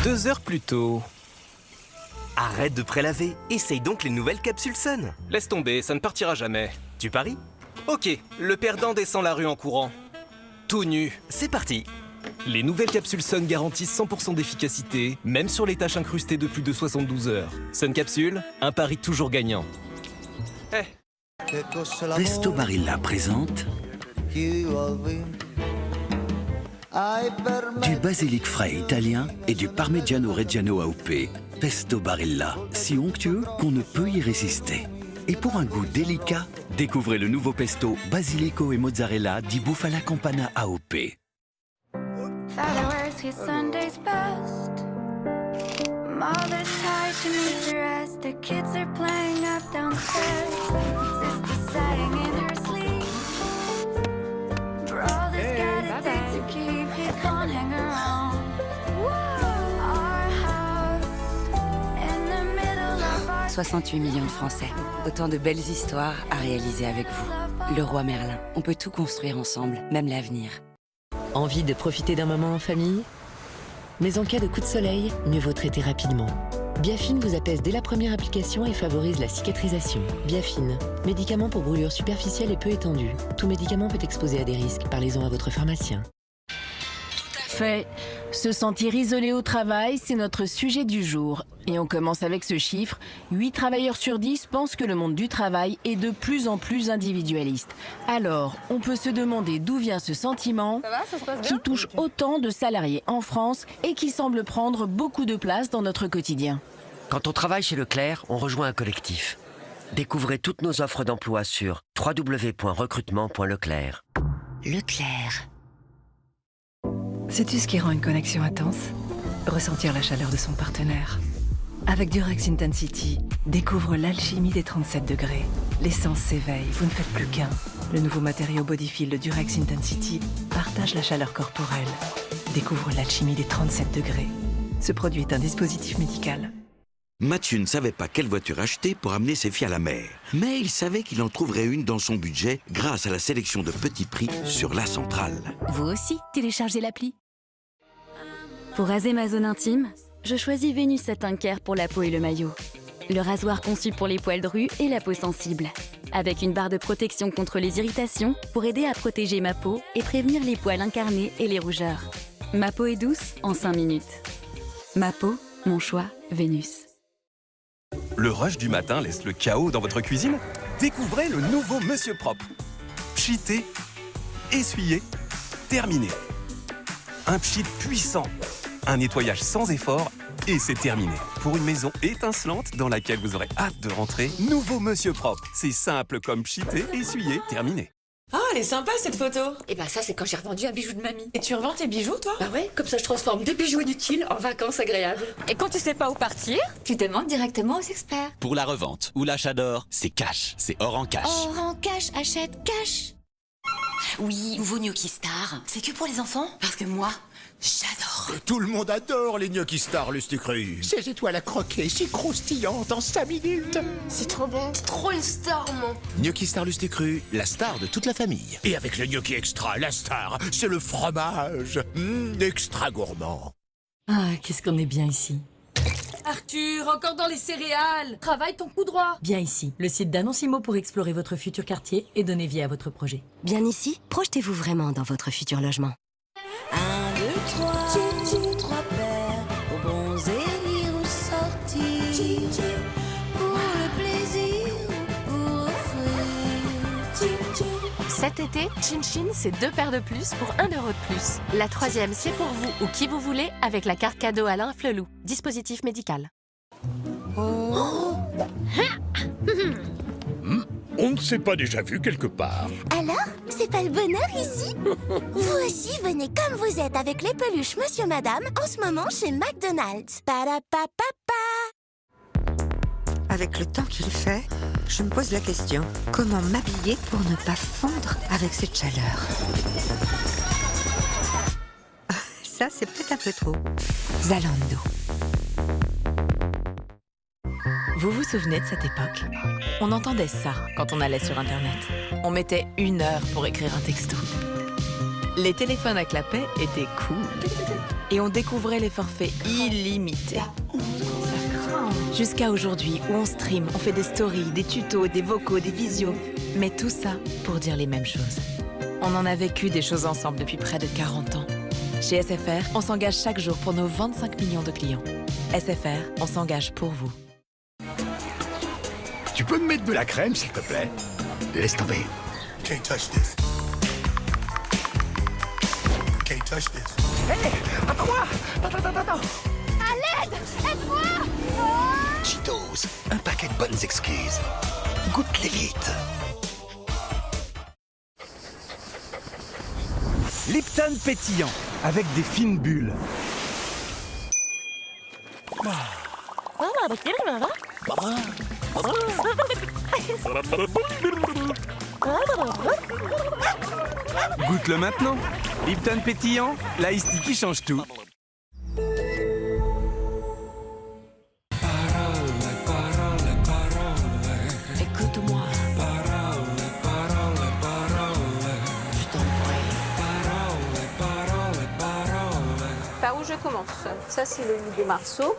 2 heures plus tôt. Arrête de prélaver, essaye donc les nouvelles capsules Sun. Laisse tomber, ça ne partira jamais. Tu paries? Ok, le perdant descend la rue en courant. Tout nu. C'est parti. Les nouvelles capsules Sun garantissent 100% d'efficacité, même sur les tâches incrustées de plus de 72 heures. Sun Capsule, un pari toujours gagnant. Pesto Barilla présente du basilic frais italien et du parmigiano reggiano AOP. Pesto Barilla, si onctueux qu'on ne peut y résister. Et pour un goût délicat, découvrez le nouveau pesto basilico et mozzarella di Bufala Campana AOP. Father wears his Sunday's best. Mother's tired, she needs to rest. The kids are playing up downstairs. Sister's sighing in her sleep. Brother's got a date to keep. He can't hang around. Our house in the middle of our 68 millions de Français. Autant de belles histoires à réaliser avec vous. Le roi Merlin. On peut tout construire ensemble, même l'avenir. Envie de profiter d'un moment en famille? Mais en cas de coup de soleil, mieux vaut traiter rapidement. Biafine vous apaise dès la première application et favorise la cicatrisation. Biafine, médicament pour brûlures superficielles et peu étendues. Tout médicament peut exposer à des risques. Parlez-en à votre pharmacien. Fait. Se sentir isolé au travail, c'est notre sujet du jour. Et on commence avec ce chiffre. 8 travailleurs sur 10 pensent que le monde du travail est de plus en plus individualiste. Alors, on peut se demander d'où vient ce sentiment qui touche autant de salariés en France et qui semble prendre beaucoup de place dans notre quotidien. Quand on travaille chez Leclerc, on rejoint un collectif. Découvrez toutes nos offres d'emploi sur www.recrutement.leclerc. Leclerc. Sais-tu ce qui rend une connexion intense? Ressentir la chaleur de son partenaire. Avec Durex Intensity, découvre l'alchimie des 37 degrés. L'essence s'éveille, vous ne faites plus qu'un. Le nouveau matériau Bodyfil de Durex Intensity partage la chaleur corporelle. Découvre l'alchimie des 37 degrés. Ce produit est un dispositif médical. Mathieu ne savait pas quelle voiture acheter pour amener ses filles à la mer. Mais il savait qu'il en trouverait une dans son budget grâce à la sélection de petits prix sur La Centrale. Vous aussi, téléchargez l'appli. Pour raser ma zone intime, je choisis Vénus Satin Care pour la peau et le maillot. Le rasoir conçu pour les poils drus et la peau sensible. Avec une barre de protection contre les irritations pour aider à protéger ma peau et prévenir les poils incarnés et les rougeurs. Ma peau est douce en 5 minutes. Ma peau, mon choix, Vénus. Le rush du matin laisse le chaos dans votre cuisine? Découvrez le nouveau Monsieur Propre. Pchité, essuyé, terminé. Un pchit puissant, un nettoyage sans effort et c'est terminé. Pour une maison étincelante dans laquelle vous aurez hâte de rentrer, nouveau Monsieur Propre. C'est simple comme pchité, essuyé, terminé. Ah, elle est sympa cette photo. Eh ben ça, c'est quand j'ai revendu un bijou de mamie. Et tu revends tes bijoux, toi? Bah ouais, comme ça je transforme des bijoux inutiles en vacances agréables. Et quand tu sais pas où partir, tu demandes directement aux experts. Pour la revente ou l'achat d'or, c'est cash, c'est or en cash. Or en cash, achète cash. Oui, nouveau Gnocchi Star. C'est que pour les enfants? Parce que moi, j'adore. Tout le monde adore les Gnocchi Star Lusticru. Ces étoiles à croquer, si croustillantes en 5 minutes. C'est trop bon. C'est trop une star, moi. Gnocchi Star Lusticru, la star de toute la famille. Et avec le Gnocchi Extra, la star, c'est le fromage. Extra gourmand. Ah, qu'est-ce qu'on est bien ici. Arthur, encore dans les céréales. Travaille ton coup droit. Bien ici, le site d'Annoncimo pour explorer votre futur quartier et donner vie à votre projet. Bien ici, projetez-vous vraiment dans votre futur logement. 1, 2, 3, 3 paires, aux bons élire ou sortir, pour le plaisir ou pour offrir. Cet été, Chin Chin, c'est 2 paires de plus pour 1 € de plus. La 3e, c'est pour vous ou qui vous voulez avec la carte cadeau Alain Flelou. Dispositif médical. On ne s'est pas déjà vu quelque part. Alors, c'est pas le bonheur ici? Vous aussi, venez comme vous êtes avec les peluches Monsieur Madame en ce moment chez McDonald's. Parapapapa. Avec le temps qu'il fait, je me pose la question, comment m'habiller pour ne pas fondre avec cette chaleur? Ça, c'est peut-être un peu trop. Zalando. Vous vous souvenez de cette époque? On entendait ça quand on allait sur Internet. On mettait 1 heure pour écrire un texto. Les téléphones à clapet étaient cool. Et on découvrait les forfaits illimités. Jusqu'à aujourd'hui, où on stream, on fait des stories, des tutos, des vocaux, des visios. Mais tout ça pour dire les mêmes choses. On en a vécu des choses ensemble depuis près de 40 ans. Chez SFR, on s'engage chaque jour pour nos 25 millions de clients. SFR, on s'engage pour vous. Tu peux me mettre de la crème, s'il te plaît? Laisse tomber. Can't touch this. Can't touch this. Hé, attends-moi! Attends. À l'aide! Aide-moi! Cheetos, un paquet de bonnes excuses. Goûte l'élite. Lipton pétillant, avec des fines bulles. Goûte-le maintenant. Lipton pétillant, l'ice tea qui change tout. Écoute-moi. Je t'en prie. Par où je commence? Ça, c'est le lit de Marceau.